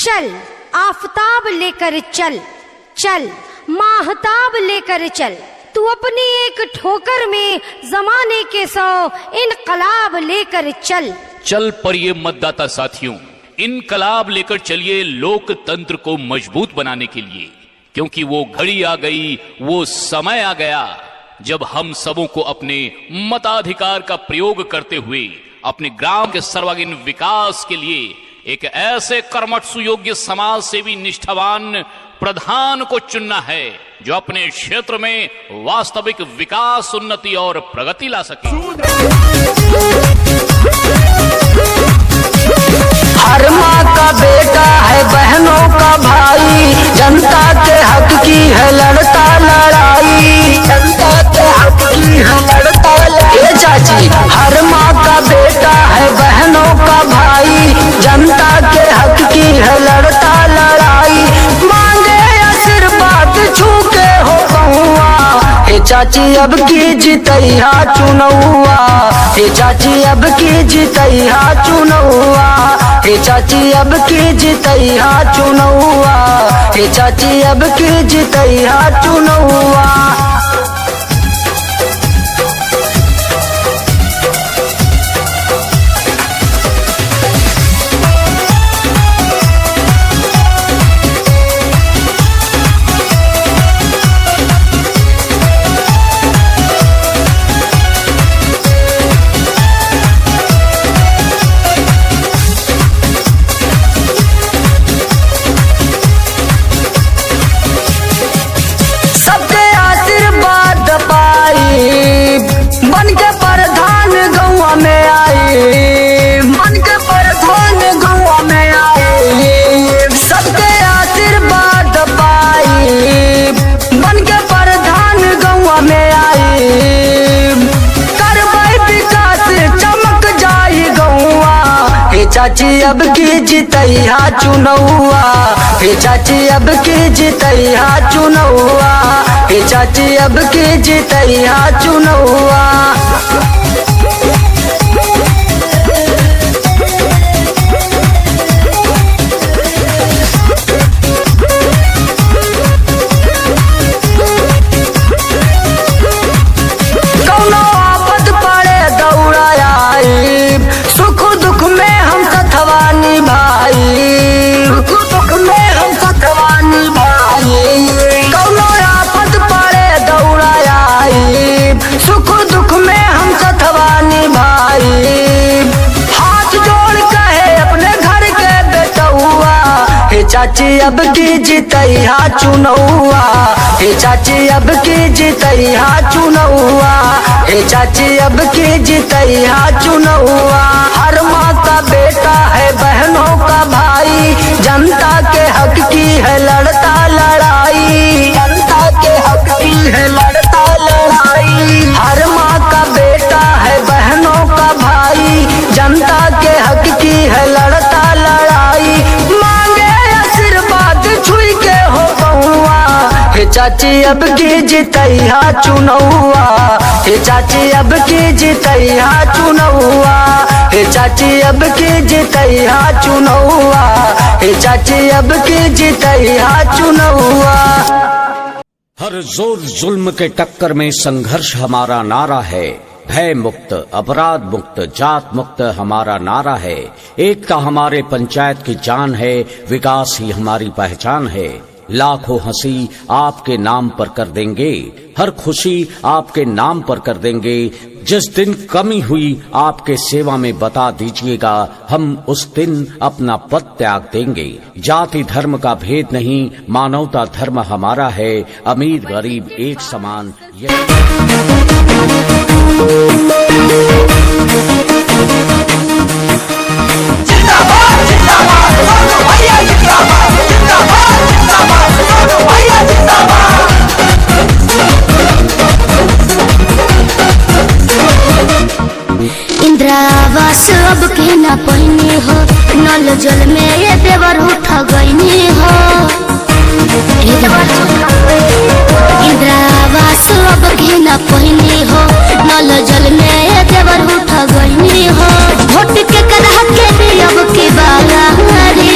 चल आफताब लेकर चल, चल माहताब लेकर चल, तू अपनी एक ठोकर में जमाने के 100 इनकलाब लेकर चल। चल पर ये मतदाता साथियों, इनकलाब लेकर चलिए लोकतंत्र को मजबूत बनाने के लिए, क्योंकि वो घड़ी आ गई, वो समय आ गया जब हम सबों को अपने मताधिकार का प्रयोग करते हुए अपने ग्राम के सर्वांगीण विकास के लिए एक ऐसे कर्मठ सुयोग्य समाज सेवी निष्ठावान प्रधान को चुनना है जो अपने क्षेत्र में वास्तविक विकास, उन्नति और प्रगति ला सके। हर माँ का बेटा है, बहनों का भाई, जनता के हक की है लड़ता लड़ाई, जनता के हक की है लड़ता लड़ाई। चाची, हर माँ का बेटा है, बहनों का भाई, जनता के हक की है लड़ता लड़ाई। मांगे आशीर्वाद छू के हो पहुआ, हे चाची अब की जितैया चुनौआ, हे चाची अब की जितैया चुनौआ, हे चाची अब की जितैया चुनौआ, हे चाची अब की जितैया चुनौआ। चाची अब की जितैया चुनौआ, हे चाची अब की जितैया चुनौआ, हे चाची अब की जितैया चुनौआ। चाची अब की जितैया चुनौआ, हे चाची अब की जितैया चुनौआ, हे चाची अब की जितैया चुनौआ। हर माँ का बेटा है, बहनों का भाई, जनता के हक की है लड़ता लड़ाई, जनता के हक की है लड़ता लड़ाई। हर माँ का बेटा है, बहनों का भाई, जनता के हक की है लड़ता लड़ाई। छुई के हो पहुआ, हे चाची अब की जितैया चुनौआ, हे चाची अब की जितैया चुनौआ, हे चाची अब की जितैया चुनौआ, हे चाची अब की जितैया चुनौआ। हर जोर जुल्म के टक्कर में संघर्ष हमारा नारा है, भय मुक्त, अपराध मुक्त, जात मुक्त हमारा नारा है। एकता हमारे पंचायत की जान है, विकास ही हमारी पहचान है। लाखों हंसी आपके नाम पर कर देंगे, हर खुशी आपके नाम पर कर देंगे। जिस दिन कमी हुई आपके सेवा में बता दीजिएगा, हम उस दिन अपना पद त्याग देंगे। जाति धर्म का भेद नहीं, मानवता धर्म हमारा है, अमीर गरीब एक समान। इंदिरा आवास अब के न पहिने हो, नल जल में ये देवर उठ गईनी हो। इंदिरा आवास अब के न पहिने हो, नल जल में ये देवर उठ गईनी हो। वोट के करा के भी अब के बारी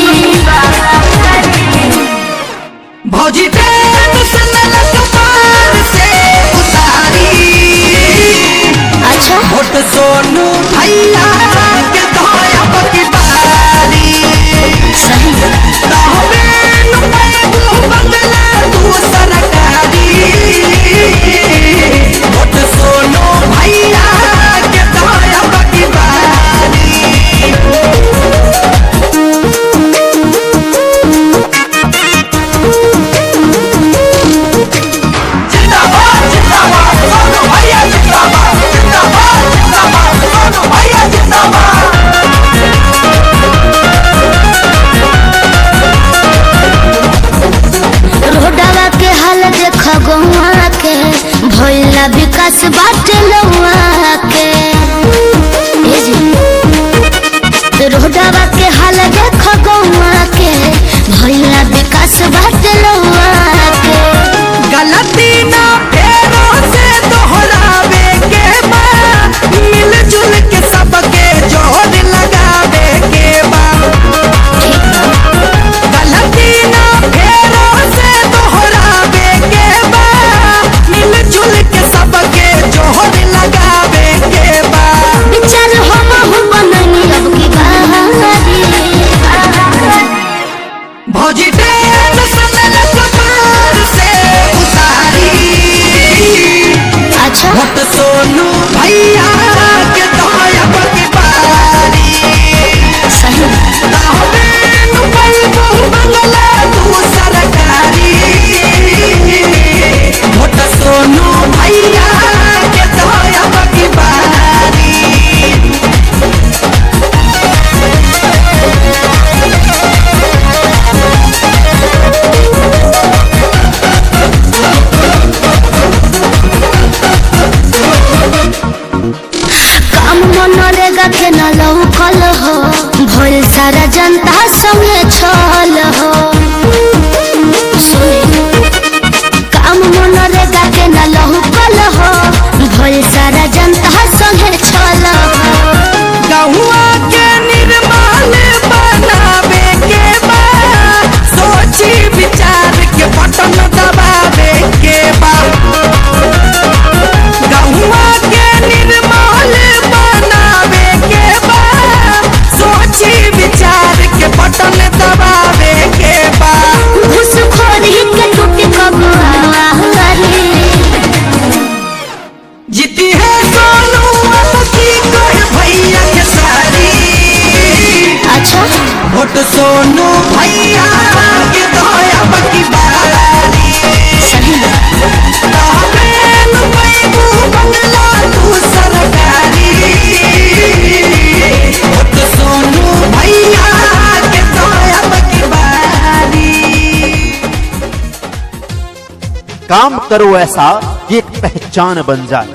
काम करो ऐसा कि एक पहचान बन जाए,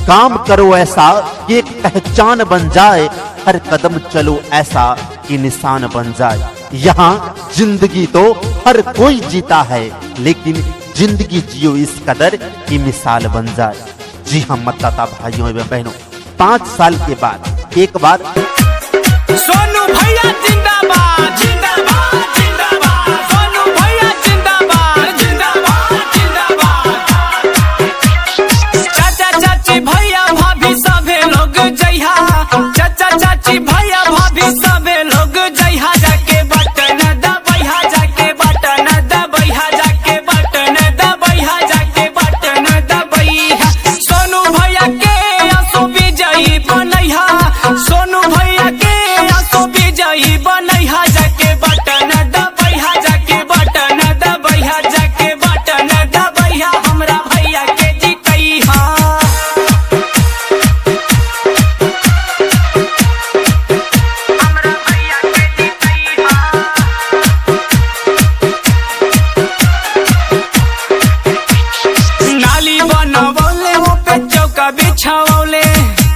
काम करो ऐसा कि एक पहचान बन जाए, हर कदम चलो ऐसा कि निशान बन जाए। यहाँ जिंदगी तो हर कोई जीता है, लेकिन जिंदगी जियो इस कदर की मिसाल बन जाए। जी हाँ मतदाता भाइयों एवं बहनों, 5 साल के बाद एक बार सोनू भैया जिंदाबाद जिंदाबाद जिंदाबाद, सोनू भैया जिंदाबाद जिंदाबाद जिंदाबाद। चाचा चाची भैया भाभी सभे लोग जइहा, चाचा चाची भैया भाभी सभे लोग जइहा, जाके बटन दबैहा, जाके बटन दबैहा, जाके बटन दबैहा, जाके बटन दबैहा। सोनू भैया के आंसू विजयी बनैहा, सोनू भैया के आंसू विजयी बनैहा, जाके बटन दबैहा, जाके बटन दबैहा, जाके बटन दबैहा, हमरा भैया के जीतैहा। नाली बनवले वो पे चौका बिछावले,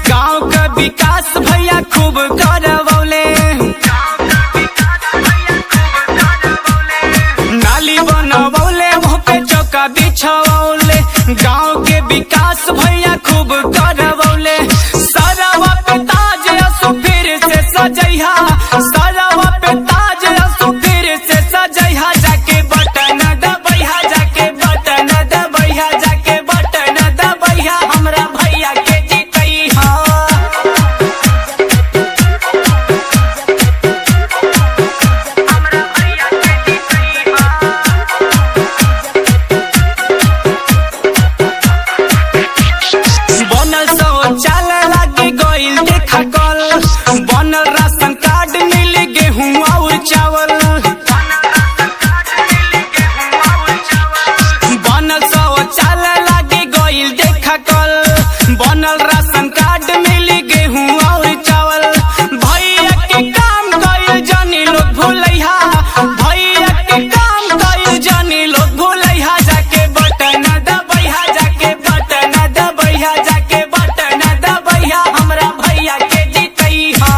गांव का विकास भैया खूब करवले। नाली बनवले वो पे चौका बिछावले, गांव के विकास भैया खूब करवले। सरवा पे ताज असु फिर से सजैहा, सरवा पे ताज असु फिर से सजैहा, जाके बटन दबैहा, जाके बटन दबैहा, जाके बटन दबैहा, हमरा भैया के जीतैहा। बनल शौचालय लागी गइल देखा कल, बनल राशन कार्ड मिल गेहूं और चावल। बनल शौचालय लागी गइल देखा कल, बनल राशन कार्ड मिल गेहूं और चावल। भैया के काम कइल जानी लोग भूलैहा, भैया के काम कइल जानी लोग भूलैहा, जाके बटन दबैहा, जाके बटन दबैहा, जाके बटन दबैहा, हमरा भैया के जीतैहा।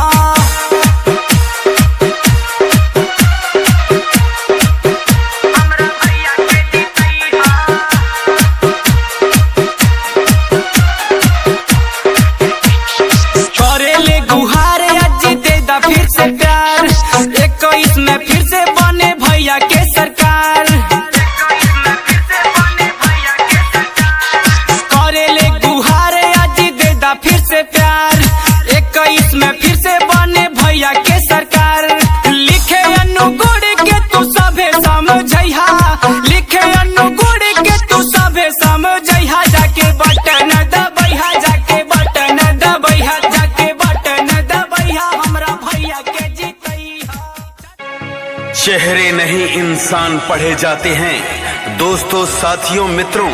करेले गुहार आज दे दा फिर से प्यार, 21 में फिर से बने भैया के सरकार। करेले गुहार आज दे दा फिर से प्यार, 21 में फिर से बने भैया के सरकार। लिखे अनुगुण के तू सभे समझैहा, लिखे अनुगुण के तू सभे समझैहा, जाके बटन दबैहा, जाके बटन दबैहा, जाके बटन दबैहा, हमरा भैया के जीतैहा। चेहरे नहीं इंसान पढ़े जाते हैं, दोस्तों साथियों मित्रों,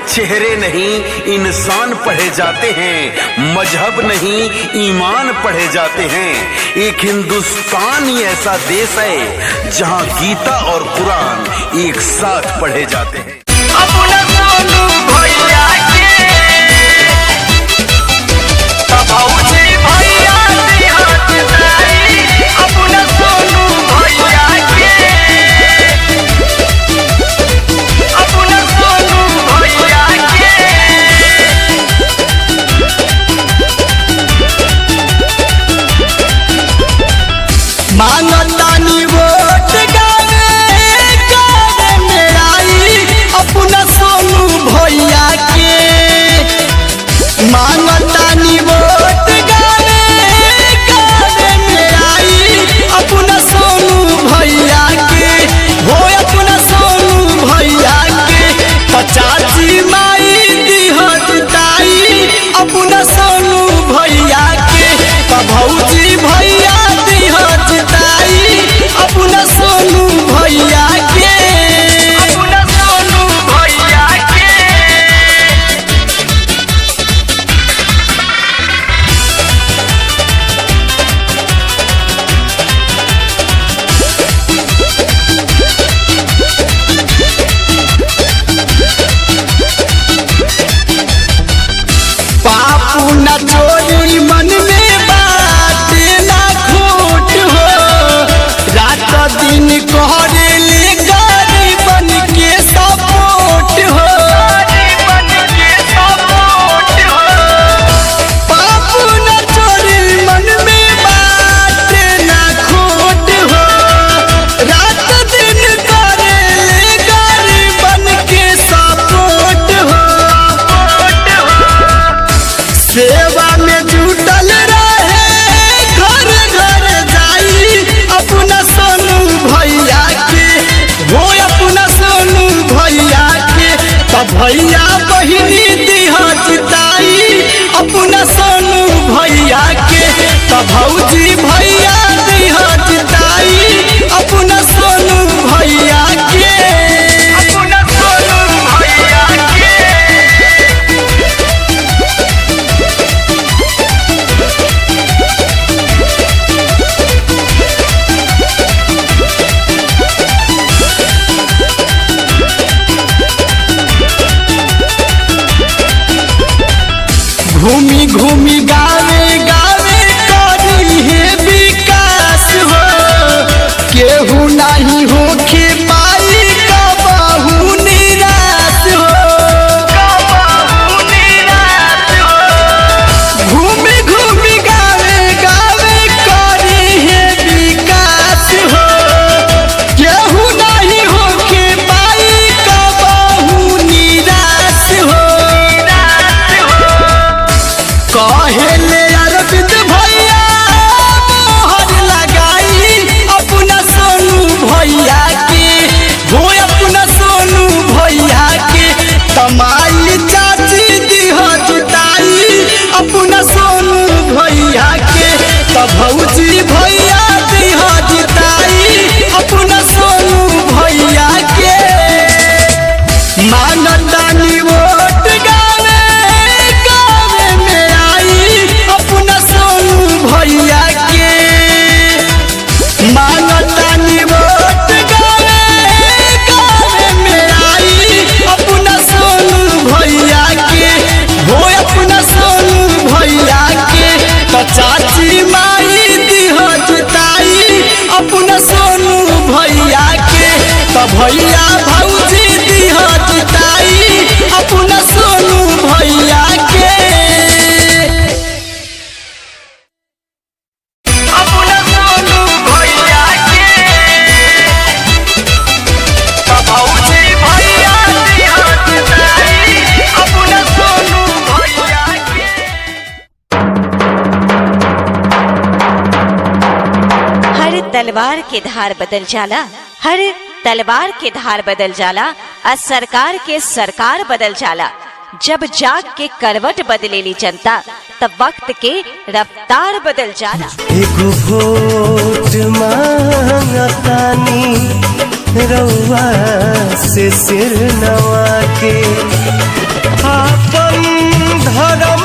चेहरे नहीं इंसान पढ़े जाते हैं, मजहब नहीं ईमान पढ़े जाते हैं। एक हिंदुस्तान ही ऐसा देश है जहां गीता और कुरान एक साथ पढ़े जाते हैं। अपना सोनू भैया के भौजी भैया से हाथ मिलाई, अपना सोनू भैया के, अपना सोनू भैया के। मांगतानी वोट गावे गावे मेराई, भैया बहिनी दिहा जिताई अपना सोनू भैया के, तो भौजी भैया दिहा जिताई अपना सोनू भैया के, अपना सोनू भैया के। घूमी घूमी गावे गावे करी है विकास हो, केहू नहीं होके पाई कबहू निराश हो, कबहू निराश हो। घूमी घूमी गावे गावे करी है विकास हो, केहू नहीं होके पाई कबहू निराश हो। कहेले अरविंद भैया मोहर लगाई अपना सोनू भैया के, हो अपना सोनू भैया के, कमाई चाची दिहा जिताई अपना सोनू भैया के, तो भौजी भैया दिहा जिताई अपना सोनू भैया के। मानतानी वोट गावे गावे में आई अपना सोनू भैया के, मानतानी वोट गावे गावे में आई अपना सोनू भैया के, हो अपना सोनू भैया के, तो चाची माई दिहा जिताई अपना सोनू भैया के, तो भैया भौजी दिहा जिताई अपना सोनू भैया के, अपना सोनू भैया के, तो भौजी भैया दिहा जिताई अपना सोनू भैया के। हर तलवार के धार बदल जाला, हर तलवार के धार बदल जाला, और सरकार के सरकार बदल जाला। जब जाग के करवट बदलेली जनता, तब वक्त के रफ्तार बदल जाला। एगो वोट मांगतानी रउआ से सिर नवा के, आपन धर्म